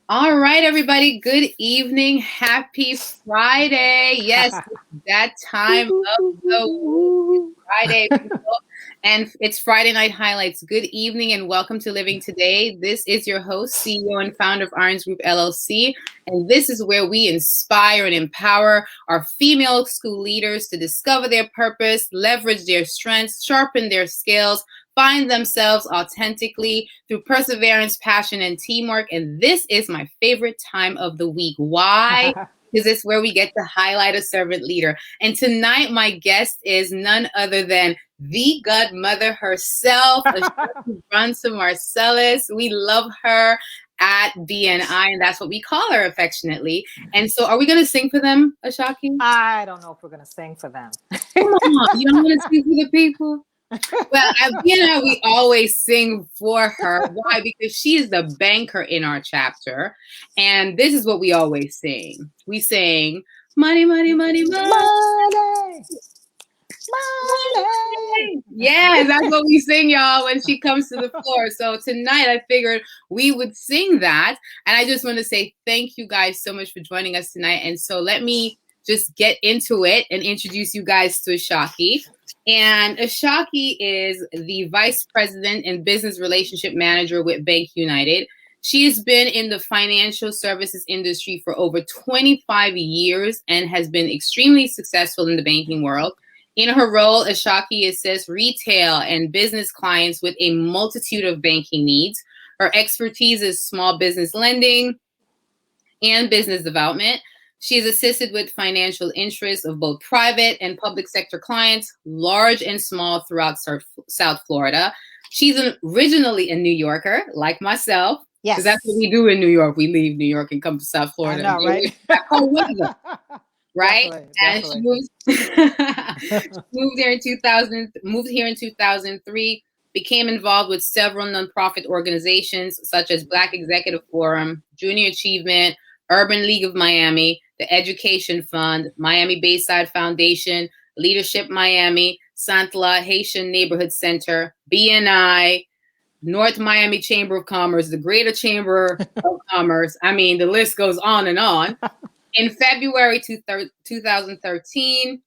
All right, everybody. Good evening. Happy Friday. Yes, it's that time of the week. It's Friday, people. And it's Friday Night Highlights. Good evening and welcome to Living Today. This is your host, CEO and founder of Irons Group LLC. And this is where we inspire and empower our female school leaders to discover their purpose, leverage their strengths, sharpen their skills, find themselves authentically through perseverance, passion, and teamwork. And this is my favorite time of the week. Why? Because it's where we get to highlight a servant leader. And tonight, my guest is none other than the godmother herself, Ashaki Brunson Marcellus. We love her at BNI, and that's what we call her affectionately. And so, are we going to sing for them, Ashaki? I don't know if we're going to sing for them. Come on, you don't want to sing for the people? Well, at BNI, we always sing for her. Why? Because she is the banker in our chapter. And this is what we always sing. We sing, money, money, money, money. Money! Money! Yes, that's what we sing, y'all, when she comes to the floor. So tonight I figured we would sing that. And I just want to say thank you guys so much for joining us tonight. And so let me just get into it and introduce you guys to Ashaki. And Ashaki is the Vice President and Business Relationship Manager with Bank United. She has been in the financial services industry for over 25 years and has been extremely successful in the banking world. In her role, Ashaki assists retail and business clients with a multitude of banking needs. Her expertise is small business lending and business development. She is assisted with financial interests of both private and public sector clients, large and small, throughout South Florida. She's originally a New Yorker, like myself. Yes. Because that's what we do in New York. We leave New York and come to South Florida. I know, right? Right? Definitely, And definitely. she moved here in 2003, became involved with several nonprofit organizations such as Black Executive Forum, Junior Achievement, Urban League of Miami, the Education Fund, Miami Bayside Foundation, Leadership Miami, SANTLA, Haitian Neighborhood Center, BNI, North Miami Chamber of Commerce, the Greater Chamber of Commerce. I mean, the list goes on and on. In February 2013,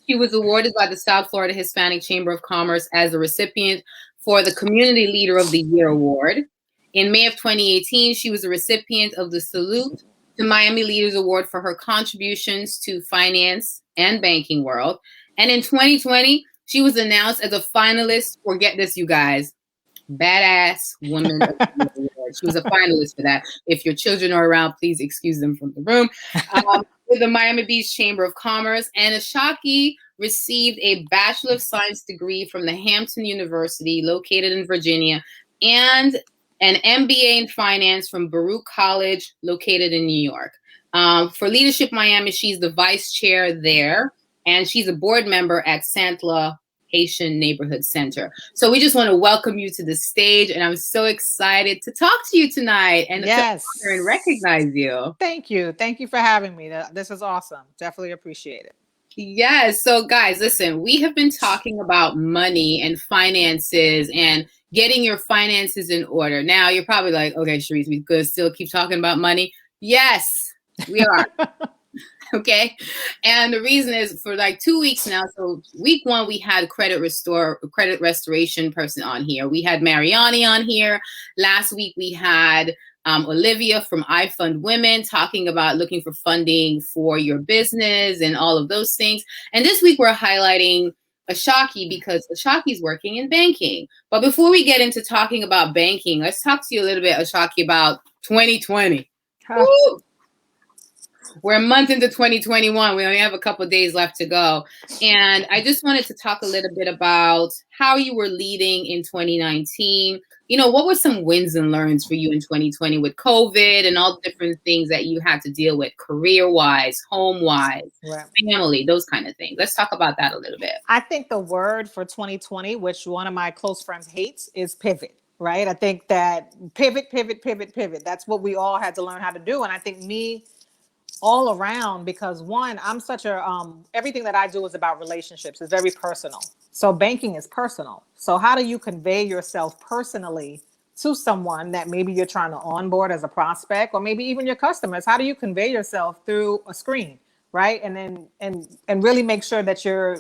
she was awarded by the South Florida Hispanic Chamber of Commerce as the recipient for the Community Leader of the Year Award. In May of 2018, she was a recipient of the Salute to Miami Leaders Award for her contributions to finance and banking world. And in 2020, she was announced as a finalist for, get this, you guys, Badass Woman of the Year Award. She was a finalist for that. If your children are around, please excuse them from the room. With the Miami Beach Chamber of Commerce. And Ashaki received a Bachelor of Science degree from the Hampton University, located in Virginia, and an MBA in finance from Baruch College, located in New York. For Leadership Miami, she's the vice chair there, and she's a board member at SANTLA Haitian Neighborhood Center. So we just want to welcome you to the stage, and I'm so excited to talk to you tonight and to honor and recognize you. Thank you. Thank you for having me. This is awesome. Definitely appreciate it. Yes. So guys, listen, we have been talking about money and finances and getting your finances in order. Now you're probably like, okay, Sharice, we could still keep talking about money. Yes, we are. Okay. And the reason is for like 2 weeks now. So week one, we had credit restoration person on here. We had Mariani on here. Last week, we had Olivia from I Fund Women talking about looking for funding for your business and all of those things. And this week, we're highlighting Ashaki because Ashaki's working in banking. But before we get into talking about banking, let's talk to you a little bit, Ashaki, about 2020. We're a month into 2021. We only have a couple of days left to go. And I just wanted to talk a little bit about how you were leading in 2019. You know, what were some wins and learns for you in 2020 with COVID and all the different things that you had to deal with career-wise, home-wise, family, those kind of things. Let's talk about that a little bit. I think the word for 2020, which one of my close friends hates, is pivot. Right? I think that pivot. That's what we all had to learn how to do. And I think me all around, because one, I'm such a, everything that I do is about relationships. It's very personal. So banking is personal. So how do you convey yourself personally to someone that maybe you're trying to onboard as a prospect, or maybe even your customers, how do you convey yourself through a screen, right? And then and really make sure that you're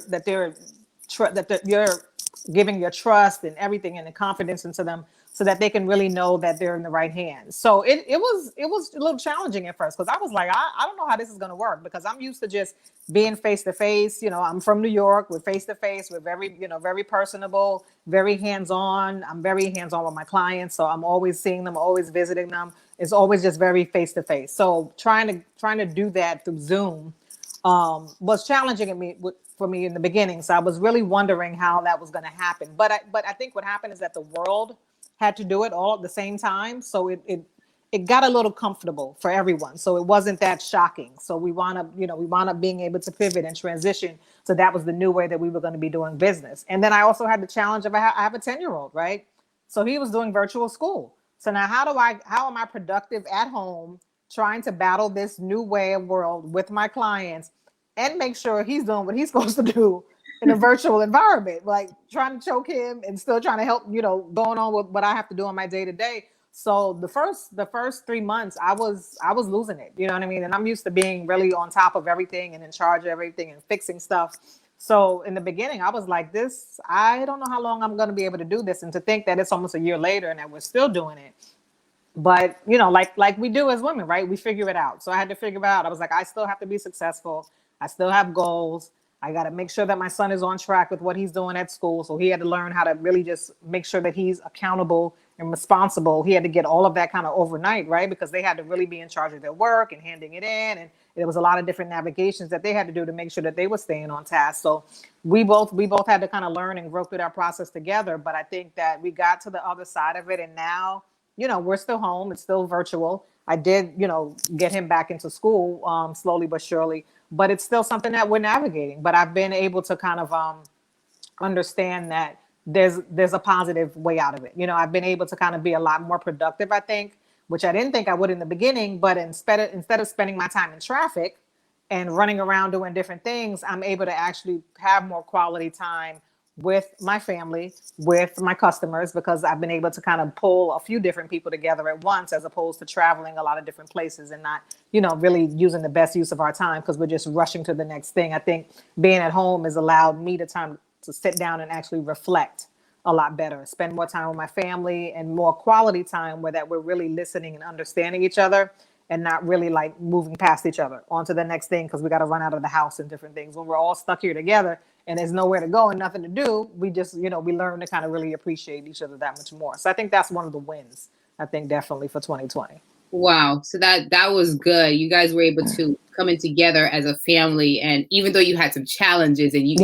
giving your trust and everything and the confidence into them, so that they can really know that they're in the right hands. So it was a little challenging at first, because I was like, I don't know how this is going to work, because I'm used to just being face to face. I'm from New York. We're face to face. We're very, very personable, very hands on. I'm very hands on with my clients, so I'm always seeing them, always visiting them. It's always just very face to face. So trying to do that through Zoom was challenging for me in the beginning. So I was really wondering how that was going to happen. But I think what happened is that the world had to do it all at the same time. So it got a little comfortable for everyone. So it wasn't that shocking. So we wound up being able to pivot and transition. So that was the new way that we were going to be doing business. And then I also had the challenge of I have a 10-year-old, right? So he was doing virtual school. So now how am I productive at home, trying to battle this new way of world with my clients and make sure he's doing what he's supposed to do in a virtual environment, like trying to choke him and still trying to help, going on with what I have to do on my day to day. So the first 3 months, I was losing it. You know what I mean? And I'm used to being really on top of everything and in charge of everything and fixing stuff. So in the beginning, I was like, I don't know how long I'm going to be able to do this. And to think that it's almost a year later and that we're still doing it. But, like we do as women, right? We figure it out. So I had to figure it out. I was like, I still have to be successful. I still have goals. I got to make sure that my son is on track with what he's doing at school. So he had to learn how to really just make sure that he's accountable and responsible. He had to get all of that kind of overnight, right? Because they had to really be in charge of their work and handing it in. And there was a lot of different navigations that they had to do to make sure that they were staying on task. So we both had to kind of learn and grow through that process together. But I think that we got to the other side of it. And now, we're still home. It's still virtual. I did, get him back into school slowly but surely. But it's still something that we're navigating. But I've been able to kind of understand that there's a positive way out of it. I've been able to kind of be a lot more productive, I think, which I didn't think I would in the beginning. But instead of spending my time in traffic and running around doing different things, I'm able to actually have more quality time with my family, with my customers, because I've been able to kind of pull a few different people together at once, as opposed to traveling a lot of different places and not, really using the best use of our time because we're just rushing to the next thing. I think being at home has allowed me the time to sit down and actually reflect a lot better, spend more time with my family and more quality time where that we're really listening and understanding each other and not really like moving past each other onto the next thing because we got to run out of the house and different things. When we're all stuck here together and there's nowhere to go and nothing to do, we just, we learn to kind of really appreciate each other that much more. So I think that's one of the wins, I think, definitely for 2020. Wow. So that was good. You guys were able to come in together as a family. And even though you had some challenges and you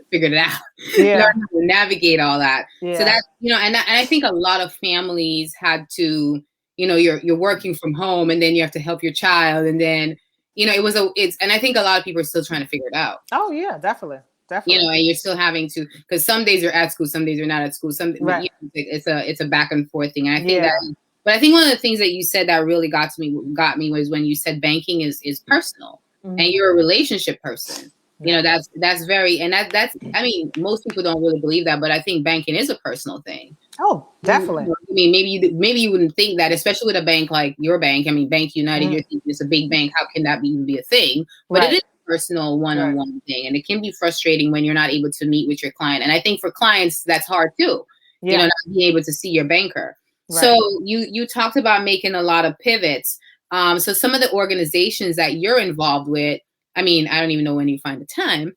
figured it out, learn how to navigate all that. So that, and I think a lot of families had to, you're working from home and then you have to help your child. And then, and I think a lot of people are still trying to figure it out. Oh yeah, definitely. Definitely. And you're still having to, because some days you're at school, some days you're not at school. Right. It's a back and forth thing. And I think but I think one of the things that you said that really got me was when you said banking is personal, and you're a relationship person. That's very, and that's, I mean, most people don't really believe that, but I think banking is a personal thing. Oh, definitely. I mean, maybe you wouldn't think that, especially with a bank like your bank. I mean, Bank United, you're thinking it's a big bank. How can that even be a thing? But it is a personal one-on-one thing, and it can be frustrating when you're not able to meet with your client. And I think for clients, that's hard too. Not being able to see your banker. Right. So you talked about making a lot of pivots. So some of the organizations that you're involved with, I mean, I don't even know when you find the time.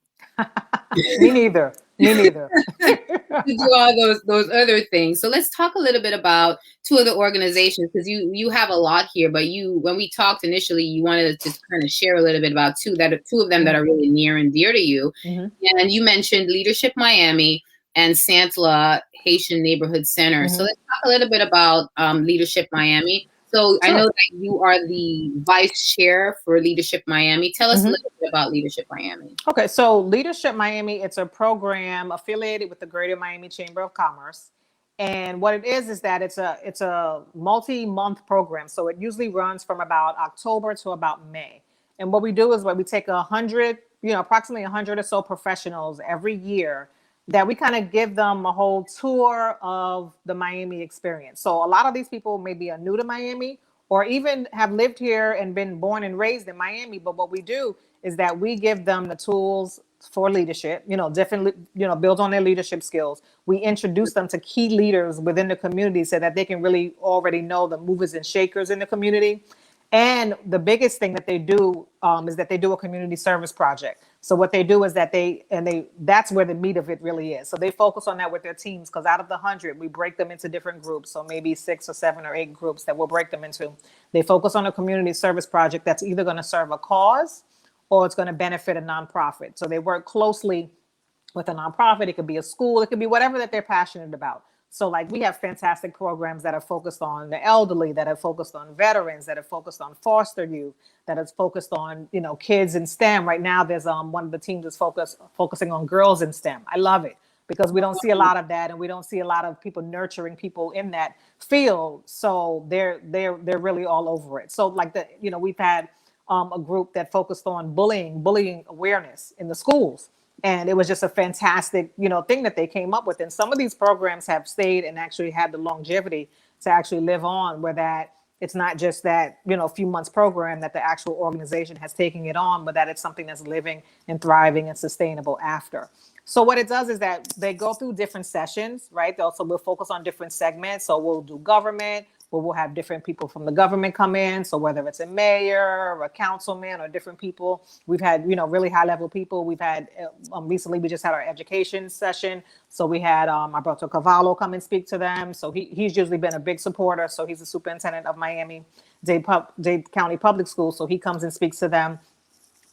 Me neither. To do all those other things. So let's talk a little bit about two of the organizations, because you have a lot here, but when we talked initially, you wanted to kind of share a little bit about two of them that are really near and dear to you. And you mentioned Leadership Miami and SANTLA, Haitian Neighborhood Center. So let's talk a little bit about Leadership Miami. So I know that you are the vice chair for Leadership Miami. Tell us a little bit about Leadership Miami. Okay, so Leadership Miami, it's a program affiliated with the Greater Miami Chamber of Commerce. And what it is that it's a multi-month program. So it usually runs from about October to about May. And what we do is we take approximately 100 or so professionals every year that we kind of give them a whole tour of the Miami experience. So a lot of these people maybe are new to Miami or even have lived here and been born and raised in Miami. But what we do is that we give them the tools for leadership, different, build on their leadership skills. We introduce them to key leaders within the community so that they can really already know the movers and shakers in the community. And the biggest thing that they do is that they do a community service project. So what they do is that that's where the meat of it really is. So they focus on that with their teams, because out of the 100, we break them into different groups. So maybe 6 or 7 or 8 groups that we'll break them into. They focus on a community service project that's either going to serve a cause or it's going to benefit a nonprofit. So they work closely with a nonprofit. It could be a school. It could be whatever that they're passionate about. So like we have fantastic programs that are focused on the elderly, that are focused on veterans, that are focused on foster youth, that is focused on, kids in STEM. Right now, there's one of the teams is focusing on girls in STEM. I love it because we don't see a lot of that, and we don't see a lot of people nurturing people in that field. So they're really all over it. So like we've had a group that focused on bullying awareness in the schools. And it was just a fantastic, thing that they came up with. And some of these programs have stayed and actually had the longevity to actually live on, where that it's not just that, few months program that the actual organization has taken it on, but that it's something that's living and thriving and sustainable after. So what it does is that they go through different sessions, right? Also, we'll focus on different segments. So we'll do government, where we'll have different people from the government come in. So whether it's a mayor or a councilman or different people, we've had, really high level people. We've had recently, we just had our education session. So we had Alberto Cavallo come and speak to them. So he's usually been a big supporter. So he's the superintendent of Miami-Dade County Public Schools. So he comes and speaks to them.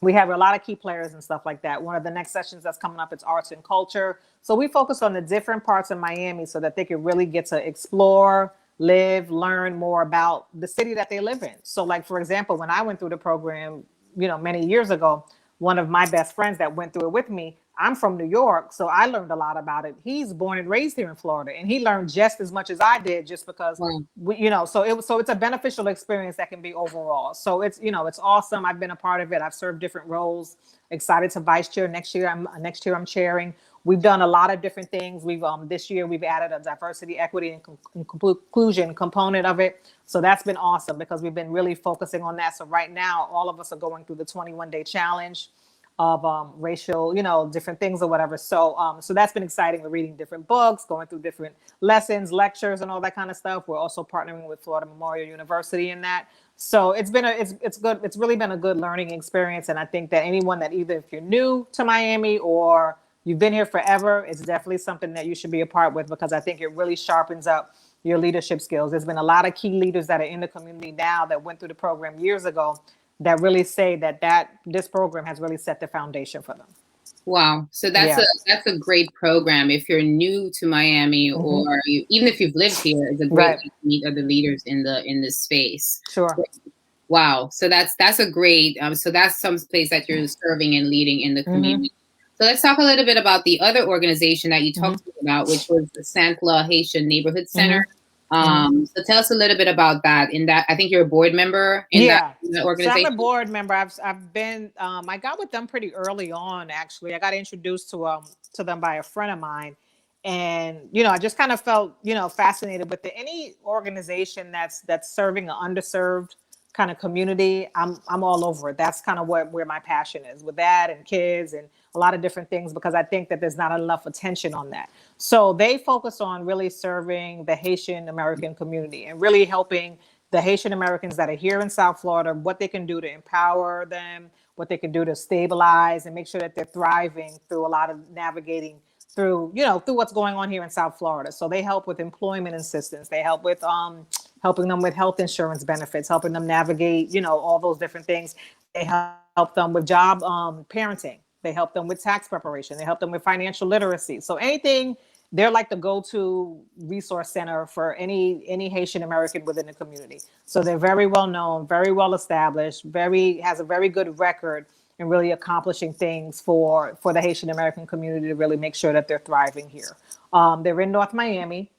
We have a lot of key players and stuff like that. One of the next sessions that's coming up is arts and culture. So we focus on the different parts of Miami so that they can really get to explore, live, learn more about the city that they live in. So like, for example, when I went through the program, many years ago, one of my best friends that went through it with me, I'm from New York, so I learned a lot about it. He's born and raised here in Florida, and he learned just as much as I did, just because so it's a beneficial experience that can be overall. So it's it's awesome. I've been a part of it. I've served different roles. Excited to vice chair next year. I'm chairing. We've done a lot of different things. We've this year we've added a diversity, equity, and inclusion component of it. So that's been awesome because we've been really focusing on that. So right now, all of us are going through the 21-day challenge of racial, different things or whatever. So so that's been exciting. We're reading different books, going through different lessons, lectures, and all that kind of stuff. We're also partnering with Florida Memorial University in that. So it's been it's good. It's really been a good learning experience. And I think that anyone that either if you're new to Miami or you've been here forever, it's definitely something that you should be a part with, because I think it really sharpens up your leadership skills. There's been a lot of key leaders that are in the community now that went through the program years ago that really say that this program has really set the foundation for them. Wow. So that's a great program. If you're new to Miami, or even if you've lived here, it's a great way to meet other leaders in this space. Sure. Wow. So that's a great, so that's some place that you're serving and leading in the community. So let's talk a little bit about the other organization that you talked about, which was the SANTLA Haitian Neighborhood Center. So tell us a little bit about that. In that, I think you're a board member in that organization. So I'm a board member. I've been I got with them pretty early on. Actually, I got introduced to them by a friend of mine, and I just kind of felt fascinated with any organization that's serving an underserved kind of community. I'm all over it. That's kind of where my passion is with that, and kids and a lot of different things, because I think that there's not enough attention on that. So they focus on really serving the Haitian American community and really helping the Haitian Americans that are here in South Florida, what they can do to empower them, what they can do to stabilize and make sure that they're thriving through a lot of navigating through what's going on here in South Florida. So they help with employment assistance. They help with helping them with health insurance benefits, helping them navigate, all those different things. They help them with job parenting. They help them with tax preparation. They help them with financial literacy. So anything, they're like the go-to resource center for any Haitian American within the community. So they're very well known, very well established, has a very good record in really accomplishing things for the Haitian American community to really make sure that they're thriving here. They're in North Miami,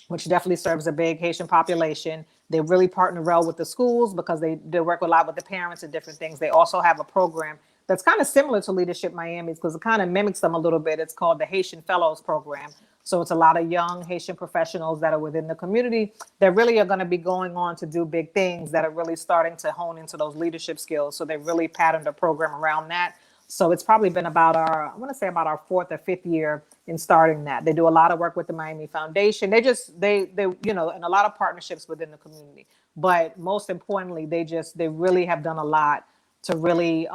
which definitely serves a big Haitian population. They really partner well with the schools because they work a lot with the parents and different things. They also have a program that's kind of similar to Leadership Miami because it kind of mimics them a little bit. It's called the Haitian Fellows Program. So it's a lot of young Haitian professionals that are within the community that really are going to be going on to do big things, that are really starting to hone into those leadership skills. So they really patterned a program around that. So it's probably been about I want to say about our 4th or 5th year in starting that. They do a lot of work with the Miami Foundation. They and a lot of partnerships within the community. But most importantly, they really have done a lot to really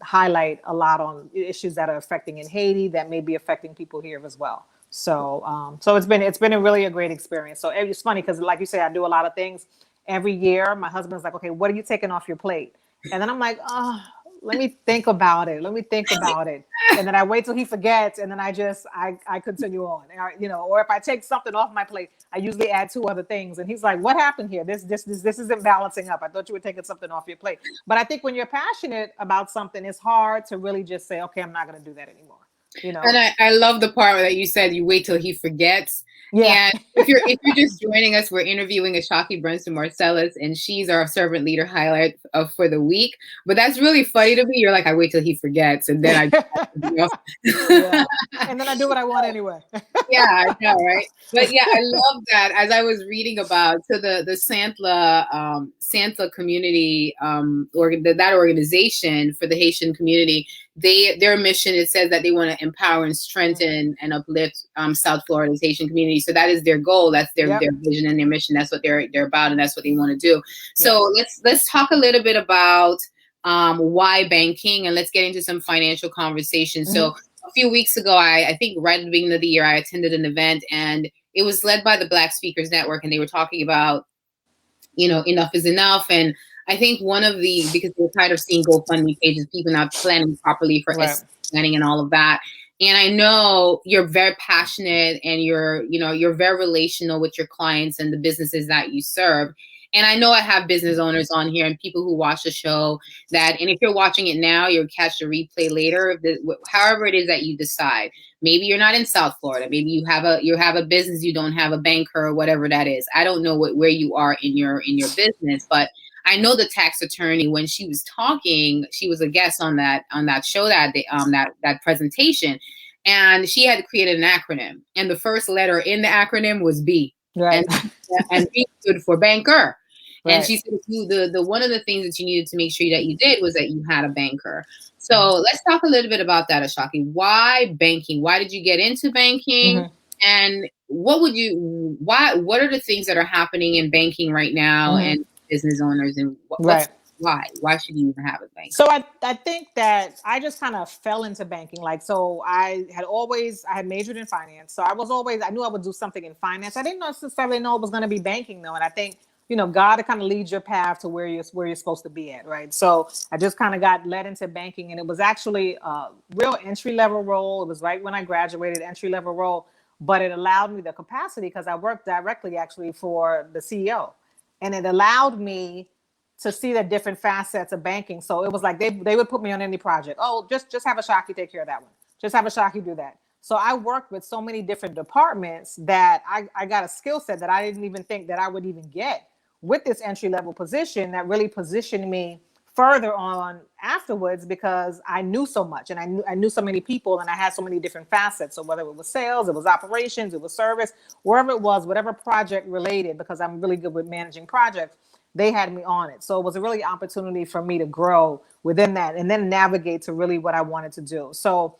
highlight a lot on issues that are affecting in Haiti that may be affecting people here as well. So it's been a great experience. So it's funny because, like you say, I do a lot of things every year. My husband's like, okay, what are you taking off your plate? And then I'm like, oh, let me think about it. And then I wait till he forgets, and then I continue on. Or if I take something off my plate, I usually add 2 other things. And he's like, what happened here? This isn't balancing up. I thought you were taking something off your plate. But I think when you're passionate about something, it's hard to really just say, okay, I'm not going to do that anymore. And I love the part that you said you wait till he forgets. Yeah. And if you're just joining us, we're interviewing Ashaki Brunson Marcellus, and she's our servant leader highlight for the week. But that's really funny to me. You're like, I wait till he forgets, and then yeah. And then I do what I want anyway. Yeah, I know, right? But yeah, I love that. As I was reading about the SANTLA community, that organization for the Haitian community, their mission, it says that they want to empower and strengthen and uplift South Florida's Haitian community. So that is their goal. That's their vision and their mission. That's what they're about, and that's what they want to do. So let's talk a little bit about why banking, and let's get into some financial conversations. So a few weeks ago, I think right at the beginning of the year, I attended an event, and it was led by the Black Speakers Network, and they were talking about, enough is enough. And I think because we're tired of seeing GoFundMe pages, people not planning properly for planning and all of that. And I know you're very passionate, and you're very relational with your clients and the businesses that you serve. And I know I have business owners on here and people who watch the show and if you're watching it now, you'll catch the replay later. However it is that you decide. Maybe you're not in South Florida. Maybe you have a business, you don't have a banker or whatever that is. I don't know where you are in your business, but I know the tax attorney, when she was talking, she was a guest on that show that presentation, and she had created an acronym, and the first letter in the acronym was B. Right. And B stood for banker. Right. And she said the one of the things that you needed to make sure that you did was that you had a banker. So let's talk a little bit about that, Ashaki. Why banking? Why did you get into banking? And what are the things that are happening in banking right now and business owners, and why should you even have a bank? So I think that I just kind of fell into banking. So I had majored in finance. So I knew I would do something in finance. I didn't necessarily know it was going to be banking though. And I think, God kind of leads your path to where you're supposed to be at. Right. So I just kind of got led into banking, and it was actually a real entry-level role. It was right when I graduated, entry-level role, but it allowed me the capacity because I worked directly actually for the CEO, and it allowed me to see the different facets of banking. So it was like they would put me on any project. Oh, just have Ashaki take care of that one. Just have Ashaki do that. So I worked with so many different departments that I got a skill set that I didn't even think that I would even get with this entry-level position that really positioned me further on afterwards because I knew so much and I knew so many people and I had so many different facets. So whether it was sales, it was operations, it was service, wherever it was, whatever project related, because I'm really good with managing projects, they had me on it. So it was a really opportunity for me to grow within that and then navigate to really what I wanted to do. So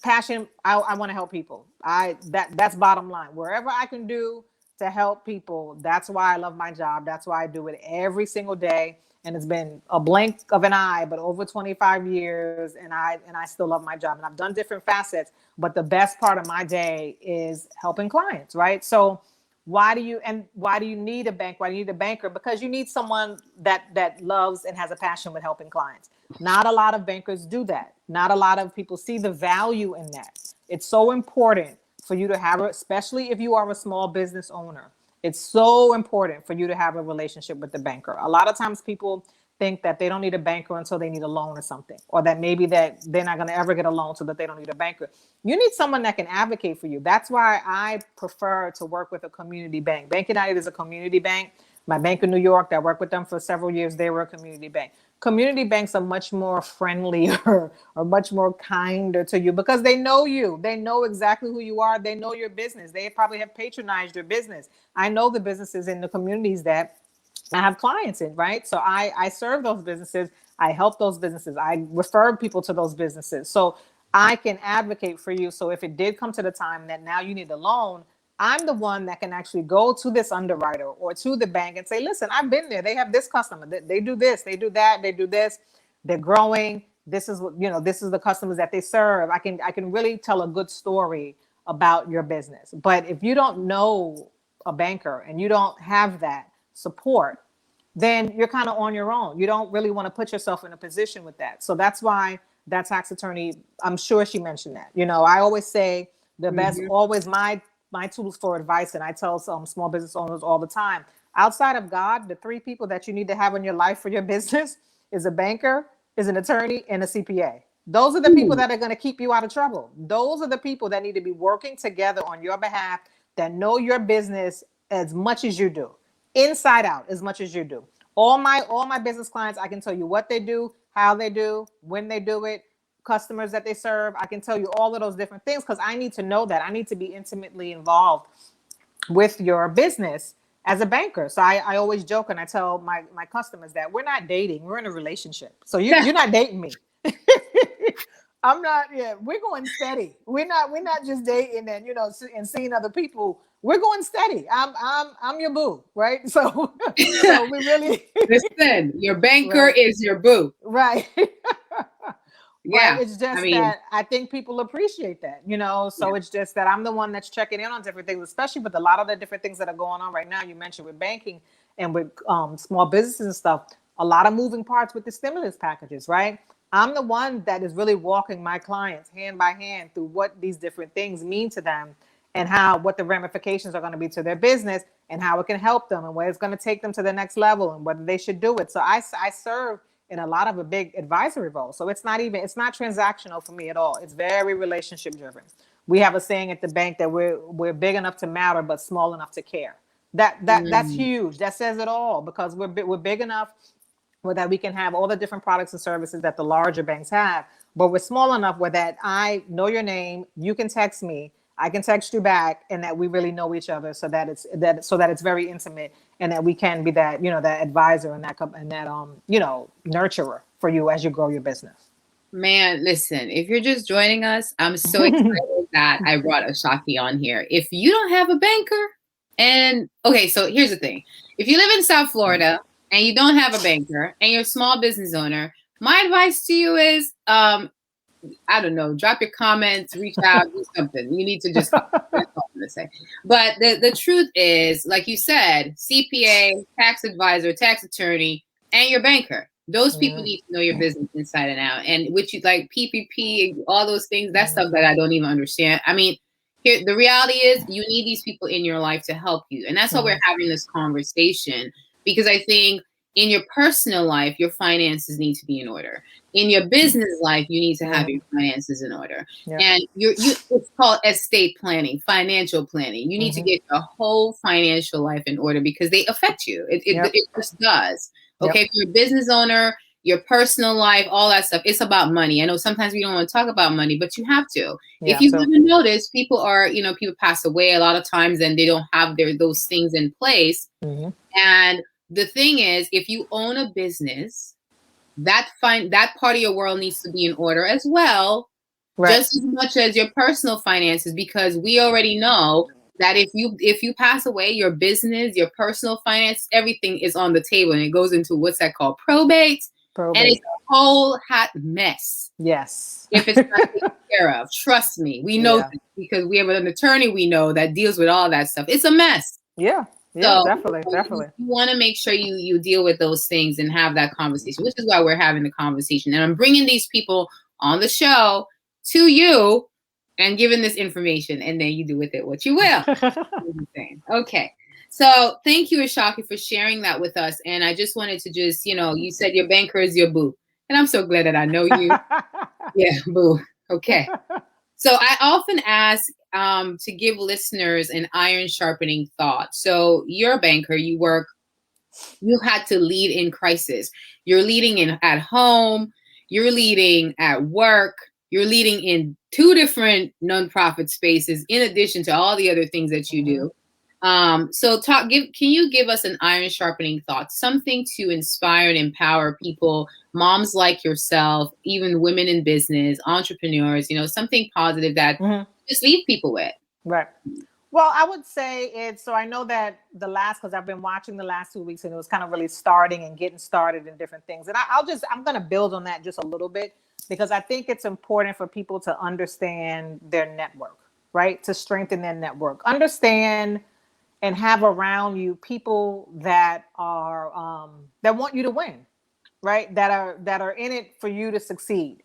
passion, I want to help people. That's bottom line. Wherever I can do to help people, that's why I love my job. That's why I do it every single day. And it's been a blink of an eye, but over 25 years, and I still love my job. And I've done different facets, but the best part of my day is helping clients, right? So why do you need a bank? Why do you need a banker? Because you need someone that loves and has a passion with helping clients. Not a lot of bankers do that. Not a lot of people see the value in that. It's so important for you to have, especially if you are a small business owner. It's so important for you to have a relationship with the banker. A lot of times people think that they don't need a banker until they need a loan or something, or that maybe that they're not going to ever get a loan so that they don't need a banker. You need someone that can advocate for you. That's why I prefer to work with a community bank. Bank United is a community bank. My bank in New York, that worked with them for several years, they were a community bank. Community banks are much more friendlier or much more kinder to you because they know you. They know exactly who you are. They know your business. They probably have patronized your business. I know the businesses in the communities that I have clients in, right? So I serve those businesses. I help those businesses. I refer people to those businesses. So I can advocate for you. So if it did come to the time that now you need a loan, I'm the one that can actually go to this underwriter or to the bank and say, listen, I've been there. They have this customer. They do this, they do that, they do this. They're growing. This is what, this is the customers that they serve. I can really tell a good story about your business. But if you don't know a banker and you don't have that support, then you're kind of on your own. You don't really want to put yourself in a position with that. So that's why that tax attorney, I'm sure she mentioned that. I always say the best, always my tools for advice, and I tell some small business owners all the time, outside of God, the three people that you need to have in your life for your business is a banker, is an attorney, and a CPA. Those are the people that are going to keep you out of trouble. Those are the people that need to be working together on your behalf, that know your business as much as you do, inside out as much as you do. All my business clients, I can tell you what they do, how they do, when they do it, customers that they serve. I can tell you all of those different things because I need to know that. I need to be intimately involved with your business as a banker. So I always joke and I tell my customers that we're not dating, we're in a relationship. So you're not dating me. I'm not. Yeah, we're going steady. We're not just dating and and seeing other people. We're going steady. I'm your boo, right? So we really listen. Your banker right. is your boo, right? yeah. But it's just I that I think people appreciate that, So it's just that I'm the one that's checking in on different things, especially with a lot of the different things that are going on right now. You mentioned with banking and with small businesses and stuff, a lot of moving parts with the stimulus packages, right? I'm the one that is really walking my clients hand by hand through what these different things mean to them and what the ramifications are going to be to their business and how it can help them and where it's going to take them to the next level and whether they should do it. So I serve in a lot of a big advisory role. So it's not transactional for me at all. It's very relationship driven. We have a saying at the bank that we're big enough to matter, but small enough to care. That's huge. That says it all because we're big enough that we can have all the different products and services that the larger banks have, but we're small enough where that I know your name, you can text me, I can text you back, and that we really know each other, so that it's very intimate, and that we can be that that advisor and that nurturer for you as you grow your business. Man, listen, if you're just joining us, I'm so excited that I brought Ashaki on here. If you don't have a banker, okay, so here's the thing. If you live in South Florida and you don't have a banker and you're a small business owner, my advice to you is, I don't know, drop your comments, reach out, do something. You need to just, that's all I'm going to say. But the truth is, like you said, CPA, tax advisor, tax attorney, and your banker. Those people need to know your business inside and out. And which you like PPP, all those things, that's stuff that I don't even understand. I mean, here, the reality is you need these people in your life to help you. And that's why we're having this conversation, because I think in your personal life, your finances need to be in order. In your business life, you need to have your finances in order. Yeah. And it's called estate planning, financial planning. You need to get your whole financial life in order because they affect you. It just does. Okay, if you're a business owner, your personal life, all that stuff, it's about money. I know sometimes we don't want to talk about money, but you have to. If you haven't noticed, people pass away a lot of times and they don't have those things in place. And the thing is, if you own a business, that part of your world needs to be in order as well, just as much as your personal finances, because we already know that if you pass away, your business, your personal finance, everything is on the table, and it goes into what's that called? Probate. And it's a whole hot mess. Yes. If it's not taken care of, trust me, we know this because we have an attorney we know that deals with all that stuff. It's a mess. Yeah. Yeah, so, definitely. You want to make sure you deal with those things and have that conversation, which is why we're having the conversation. And I'm bringing these people on the show to you and giving this information, and then you do with it what you will. Okay. So thank you, Ashaki, for sharing that with us. And I just wanted to you said your banker is your boo. And I'm so glad that I know you. Yeah, boo. Okay. So I often ask to give listeners an iron sharpening thought. So you're a banker, you work You had to lead in crisis. You're leading in at home, you're leading at work, you're leading in 2 different nonprofit spaces in addition to all the other things that you do. So can you give us an iron sharpening thought, something to inspire and empower people, moms like yourself, even women in business, entrepreneurs, something positive that just leave people with? Right. Well, I would say so I know that because I've been watching the last 2 weeks and it was kind of really starting and getting started in different things. And I'm going to build on that just a little bit, because I think it's important for people to understand their network, right? To strengthen their network, understand and have around you people that are, that want you to win, right? That are in it for you to succeed.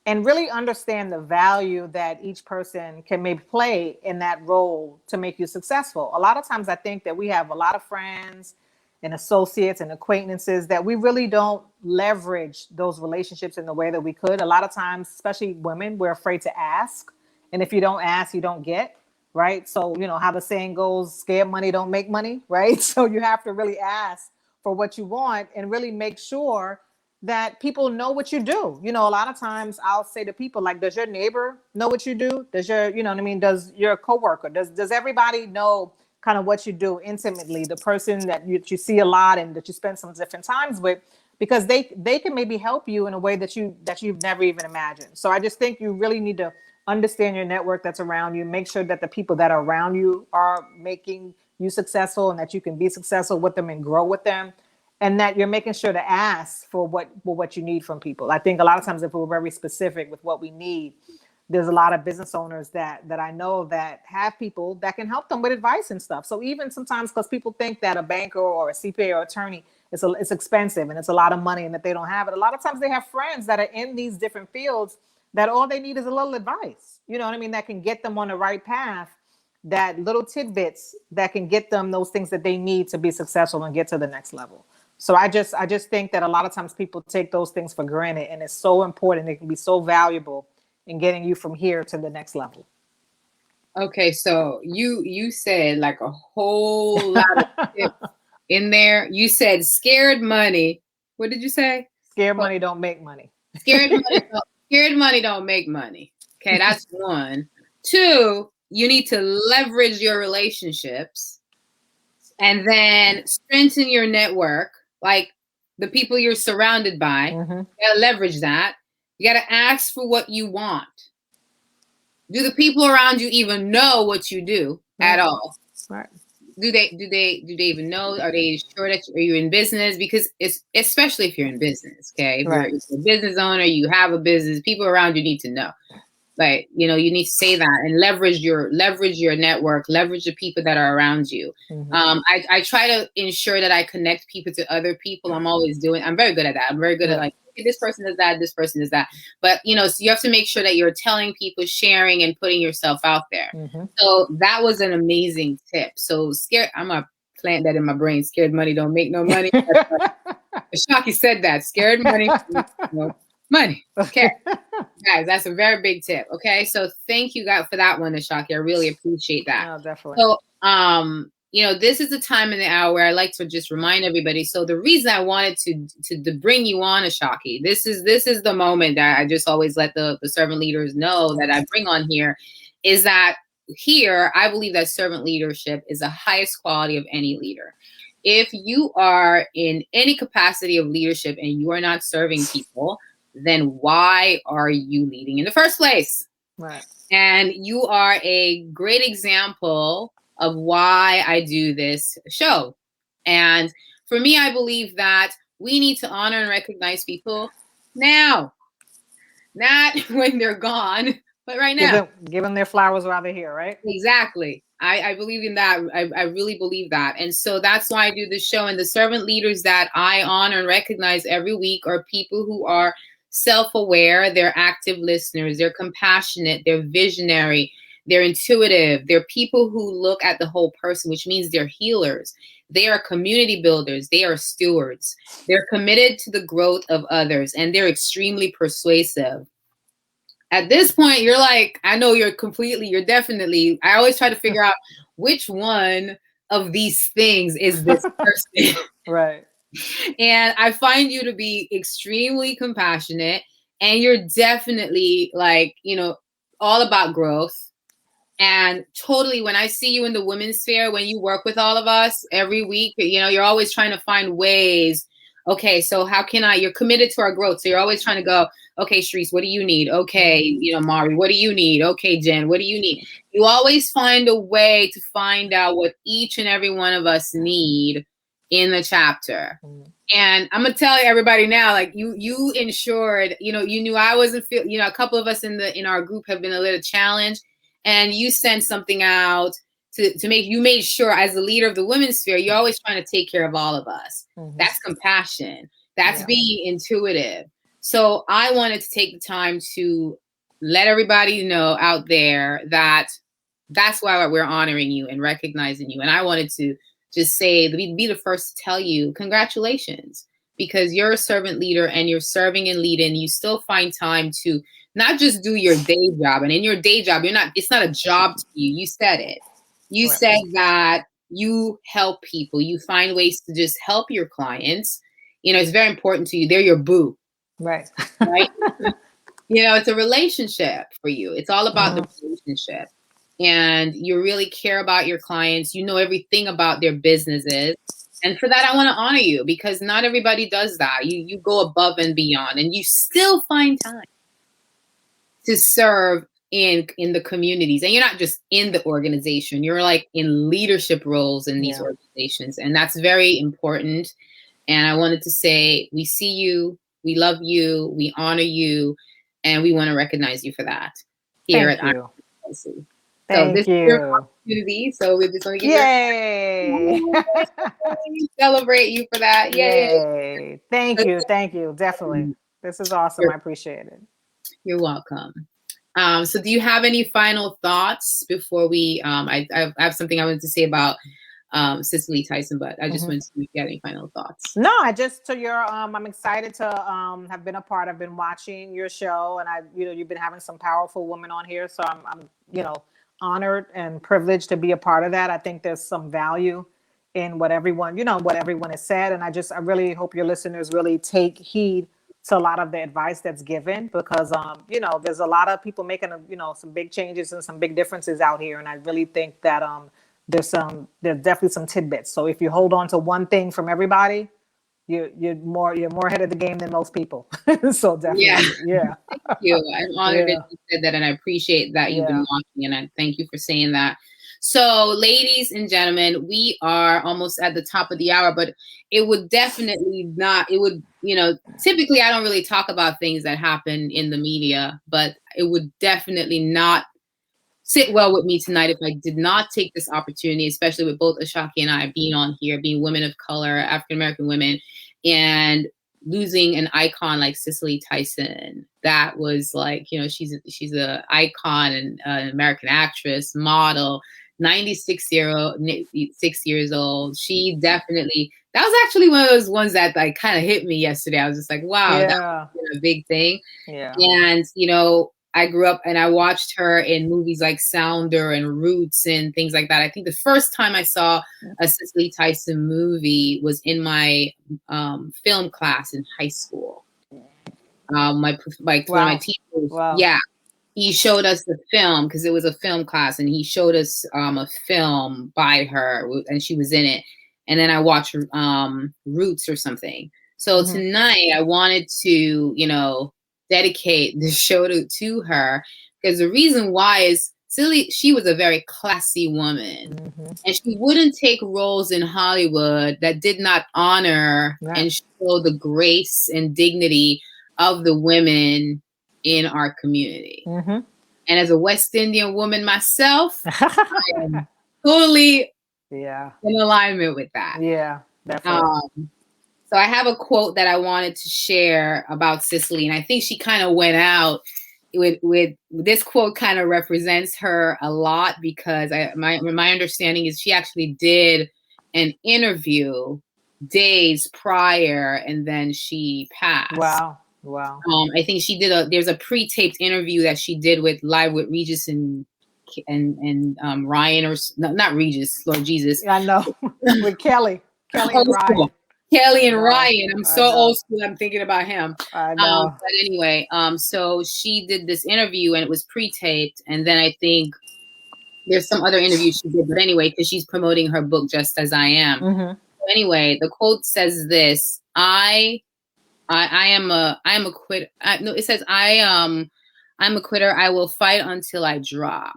And really understand the value that each person can maybe play in that role to make you successful. A lot of times I think that we have a lot of friends and associates and acquaintances that we really don't leverage those relationships in the way that we could. A lot of times, especially women, we're afraid to ask. And if you don't ask, you don't get, right? So, how the saying goes, scared money don't make money, right? So you have to really ask for what you want and really make sure that people know what you do. A lot of times I'll say to people, like, does your neighbor know what you do? Does your, does your coworker, does everybody know kind of what you do intimately? The person that you see a lot and that you spend some different times with, because they can maybe help you in a way that you've never even imagined. So I just think you really need to understand your network that's around you. Make sure that the people that are around you are making you successful and that you can be successful with them and grow with them. And that you're making sure to ask for what you need from people. I think a lot of times if we're very specific with what we need, there's a lot of business owners that I know that have people that can help them with advice and stuff. So even sometimes, because people think that a banker or a CPA or attorney it's expensive and it's a lot of money and that they don't have it. A lot of times they have friends that are in these different fields that all they need is a little advice. You know what I mean? That can get them on the right path. That little tidbits that can get them those things that they need to be successful and get to the next level. So I just think that a lot of times people take those things for granted, and it's so important. It can be so valuable in getting you from here to the next level. Okay, so you said like a whole lot of tips in there. You said scared money. What did you say? Scared money don't make money. Scared money don't make money. Okay, that's 1. 2, you need to leverage your relationships and then strengthen your network. Like the people you're surrounded by, you gotta leverage that. You gotta ask for what you want. Do the people around you even know what you do at all? Right. Do they even know? Are they sure that are you in business? Because it's especially if you're in business, okay? If you're a business owner, you have a business, people around you need to know. Like, you need to say that and leverage your network, leverage the people that are around you. I try to ensure that I connect people to other people. I'm very good at that. I'm very good at like, okay, this person does that, this person does that. But, so you have to make sure that you're telling people, sharing and putting yourself out there. So that was an amazing tip. So I'm going to plant that in my brain. Scared money don't make no money. Ashaki said that. Scared money don't make no money. Okay. Guys, that's a very big tip. Okay. So thank you guys for that one, Ashaki. I really appreciate that. No, definitely. So, this is the time in the hour where I like to just remind everybody. So the reason I wanted to bring you on, Ashaki, this is the moment that I just always let the servant leaders know that I bring on here, is that here, I believe that servant leadership is the highest quality of any leader. If you are in any capacity of leadership and you are not serving people, then why are you leading in the first place? Right. And you are a great example of why I do this show. And for me, I believe that we need to honor and recognize people now, not when they're gone, but right now. Give them their flowers while they're here, right? Exactly. I believe in that. I really believe that. And so that's why I do this show. And the servant leaders that I honor and recognize every week are people who are self-aware, they're active listeners, they're compassionate, they're visionary, they're intuitive, they're people who look at the whole person, which means they're healers. They are community builders, they are stewards, they're committed to the growth of others, and they're extremely persuasive. At this point, you're like, I know you're definitely, I always try to figure out which one of these things is this person. Right. And I find you to be extremely compassionate, and you're definitely like, all about growth. And totally, when I see you in the women's sphere, when you work with all of us every week, you're always trying to find ways. Okay, so how can you're committed to our growth. So you're always trying to go, okay, Sharice, what do you need? Okay, Mari, what do you need? Okay, Jen, what do you need? You always find a way to find out what each and every one of us need in the chapter. And I'm gonna tell everybody now, like you ensured, you knew I wasn't a couple of us in our group have been a little challenged, and you sent something out to make, you made sure as the leader of the women's sphere, you're always trying to take care of all of us. That's compassion. That's being intuitive. So I wanted to take the time to let everybody know out there that that's why we're honoring you and recognizing you. And I wanted to just say, be the first to tell you, congratulations, because you're a servant leader and you're serving and leading. You still find time to not just do your day job. And in your day job, it's not a job to you. You said it. You said that you help people. You find ways to just help your clients. It's very important to you. They're your boo. Right. Right. It's a relationship for you. It's all about the relationship. And you really care about your clients. You know everything about their businesses. And for that, I want to honor you, because not everybody does that. You go above and beyond, and you still find time to serve in the communities. And you're not just in the organization, you're like in leadership roles in these organizations. And that's very important. And I wanted to say, we see you, we love you, we honor you, and we want to recognize you for that here at IRC. So this is your opportunity. So we're just going to give you celebrate you for that. Yay. Thank you. Definitely. This is awesome. I appreciate it. You're welcome. So do you have any final thoughts before we, I have something I wanted to say about Cicely, Tyson, but I just wanted to see if you had any final thoughts. No, I'm excited to have been a part. I've been watching your show, and you've been having some powerful women on here. So I'm honored and privileged to be a part of that. I think there's some value in what everyone has said. And I really hope your listeners really take heed to a lot of the advice that's given, because, there's a lot of people making, some big changes and some big differences out here. And I really think that there's definitely some tidbits. So if you hold on to one thing from everybody, you're more ahead of the game than most people. So definitely, Thank you. I'm honored that you said that, and I appreciate that you've been watching, and I thank you for saying that. So, ladies and gentlemen, we are almost at the top of the hour, but it would definitely not. It would, typically I don't really talk about things that happen in the media, but it would definitely not sit well with me tonight if I did not take this opportunity, especially with both Ashaki and I being on here, being women of color, African-American women, and losing an icon like Cicely Tyson. That was like, she's an icon and an American actress, model, 96 years old. She definitely, that was actually one of those ones that like kind of hit me yesterday. I was just like, wow, that was a big thing. Yeah. And, I grew up and I watched her in movies like Sounder and Roots and things like that. I think the first time I saw a Cicely Tyson movie was in my film class in high school. One of my teachers, he showed us the film because it was a film class, and he showed us a film by her, and she was in it. And then I watched Roots or something. So tonight I wanted to, dedicate the show to her, because the reason why is she was a very classy woman, and she wouldn't take roles in Hollywood that did not honor and show the grace and dignity of the women in our community. And as a West Indian woman myself, I am totally in alignment with that. Yeah, definitely. So I have a quote that I wanted to share about Cicely, and I think she kind of went out with this quote. Kind of represents her a lot, because my understanding is she actually did an interview days prior, and then she passed. Wow. I think she did there's a pre-taped interview that she did live with Regis and Ryan, or not Regis, Lord Jesus. I know. With Kelly and Ryan. Kelly and Ryan. I'm so old school. I'm thinking about him. I know. But anyway, so she did this interview and it was pre-taped, and then I think there's some other interviews she did. But anyway, because she's promoting her book Just As I Am. Mm-hmm. Anyway, the quote says this: I am a quitter. No, it says I'm a quitter. I will fight until I drop.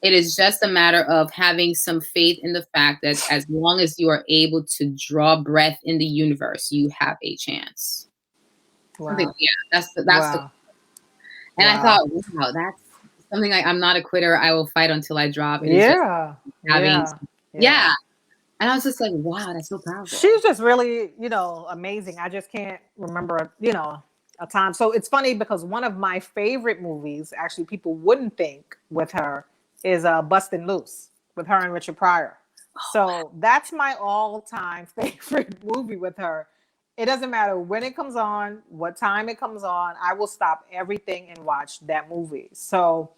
It is just a matter of having some faith in the fact that as long as you are able to draw breath in the universe, you have a chance. Wow. That's the and I thought, wow, that's something like, I'm not a quitter. I will fight until I drop. It is yeah. And I was just like, wow, that's so powerful. She's just really, amazing. I just can't remember, a time. So it's funny because one of my favorite movies, actually, people wouldn't think with her, is Bustin' Loose with her and Richard Pryor. So that's my all-time favorite movie with her. It doesn't matter when it comes on, what time it comes on, I will stop everything and watch that movie. So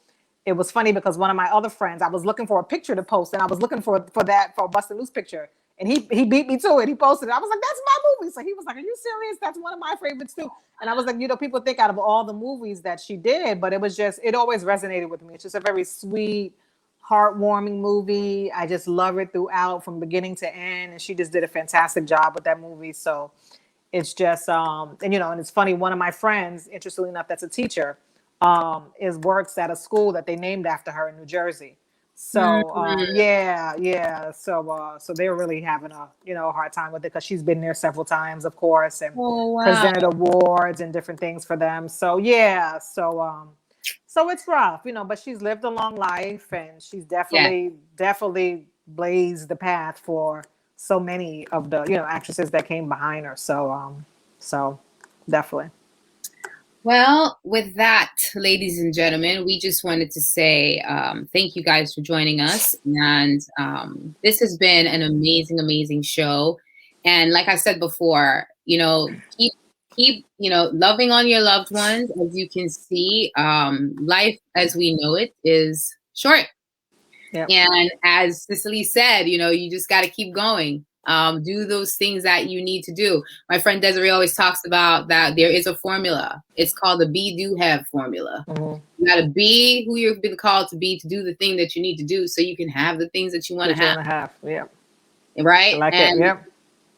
it was funny because one of my other friends, I was looking for a picture to post, and I was looking for a Bustin' Loose picture, and he beat me to it. He posted it. I was like, that's my movie. So he was like, are you serious? That's one of my favorites too. And I was like, people think out of all the movies that she did, but it always resonated with me. It's just a very sweet, heartwarming movie. I just love it throughout from beginning to end. And she just did a fantastic job with that movie. So it's just, and it's funny. One of my friends, interestingly enough, that's a teacher, works at a school that they named after her in New Jersey. So so they're really having a hard time with it because she's been there several times, of course, and presented awards and different things for them. So so it's rough, but she's lived a long life, and she's definitely blazed the path for so many of the actresses that came behind her. So definitely. Well, with that, ladies and gentlemen, we just wanted to say thank you guys for joining us. And this has been an amazing, amazing show. And like I said before, keep loving on your loved ones. As you can see, life as we know it is short. Yep. And as Cicely said, you just got to keep going. Do those things that you need to do. My friend Desiree always talks about that there is a formula. It's called the be, do, have formula. Mm-hmm. You got to be who you've been called to be, to do the thing that you need to do so you can have the things that you want to have. Yeah. Right? I like it. Yep.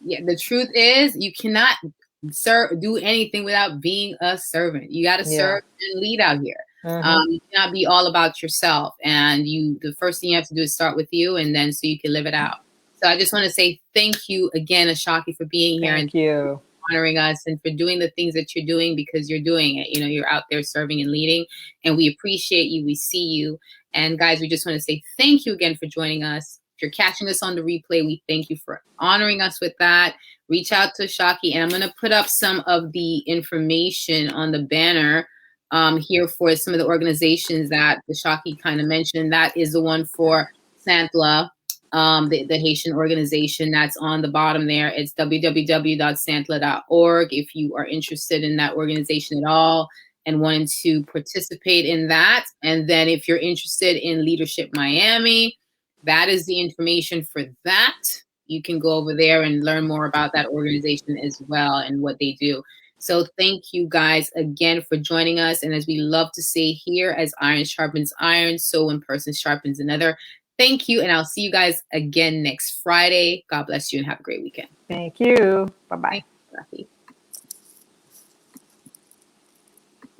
Yeah. The truth is you cannot do anything without being a servant. You got to serve and lead out here. Mm-hmm. You cannot be all about yourself. And the first thing you have to do is start with you, and then so you can live it out. So I just want to say thank you again, Ashaki, for being here and honoring us, and for doing the things that you're doing, because you're doing it. You're out there serving and leading, and we appreciate you. We see you. And guys, we just want to say thank you again for joining us. If you're catching us on the replay, we thank you for honoring us with that. Reach out to Ashaki, and I'm going to put up some of the information on the banner here for some of the organizations that Ashaki kind of mentioned. That is the one for SANTLA. The Haitian organization that's on the bottom there. It's www.santla.org if you are interested in that organization at all and wanting to participate in that. And then if you're interested in Leadership Miami, that is the information for that. You can go over there and learn more about that organization as well and what they do. So thank you guys again for joining us. And as we love to say here, as iron sharpens iron, so one person sharpens another. Thank you, and I'll see you guys again next Friday. God bless you, and have a great weekend. Thank you. Bye-bye. Thanks, Rafi.